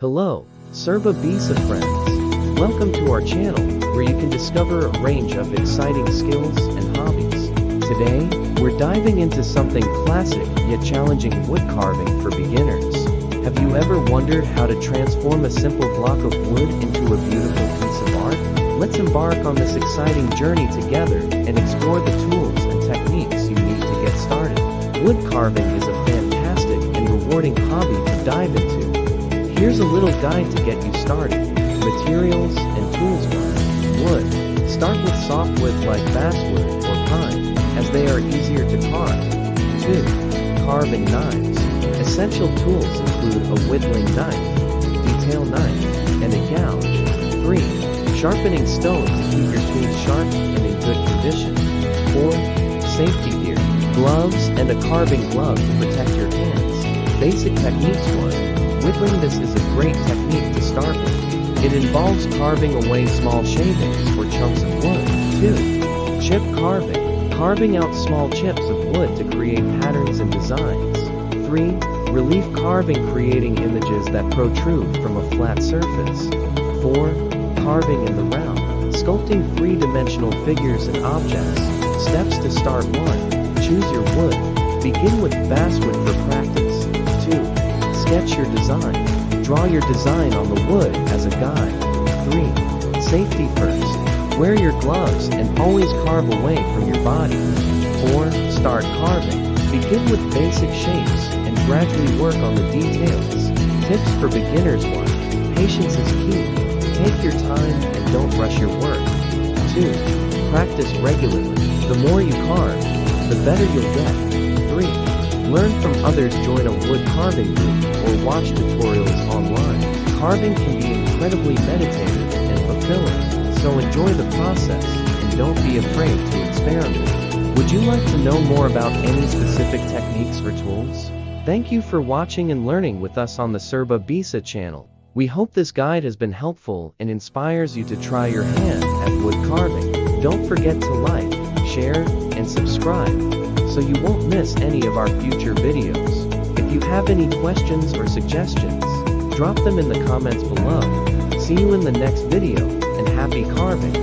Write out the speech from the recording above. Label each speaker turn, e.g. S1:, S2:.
S1: Hello, Serba Bisa friends. Welcome to our channel, where you can discover a range of exciting skills and hobbies. Today, we're diving into something classic yet challenging: wood carving for beginners. Have you ever wondered how to transform a simple block of wood into a beautiful piece of art? Let's embark on this exciting journey together and explore the tools and techniques you need to get started. Wood carving is a fantastic and rewarding hobby to dive into. Here's a little guide to get you started. Materials and tools. 1. Wood. Start with soft wood like basswood or pine, as they are easier to carve. 2. Carving knives. Essential tools include a whittling knife, detail knife, and a gouge. 3. Sharpening stone to keep your tools sharp and in good condition. 4. Safety gear. Gloves and a carving glove to protect your hands. Basic techniques. 1. Whittling. This is a great technique to start with. It involves carving away small shavings or chunks of wood. 2. Chip carving. Carving out small chips of wood to create patterns and designs. 3. Relief carving, creating images that protrude from a flat surface. 4. Carving in the round. Sculpting three-dimensional figures and objects. Steps to start. 1. Choose your wood. Begin with basswood for practice. 2. Sketch your design. Draw your design on the wood as a guide. 3. Safety first. Wear your gloves and always carve away from your body. 4. Start carving. Begin with basic shapes and gradually work on the details. Tips for beginners. 1. Patience is key. Take your time and don't rush your work. 2. Practice regularly. The more you carve, the better you'll get. 3. Learn from others. Join a wood carving group or watch tutorials online. Carving can be incredibly meditative and fulfilling, so enjoy the process and don't be afraid to experiment. Would you like to know more about any specific techniques or tools? Thank you for watching and learning with us on the Serba Bisa channel. We hope this guide has been helpful and inspires you to try your hand at wood carving. Don't forget to like, share, and subscribe, so you won't miss any of our future videos. If you have any questions or suggestions, drop them in the comments below. See you in the next video, and happy carving!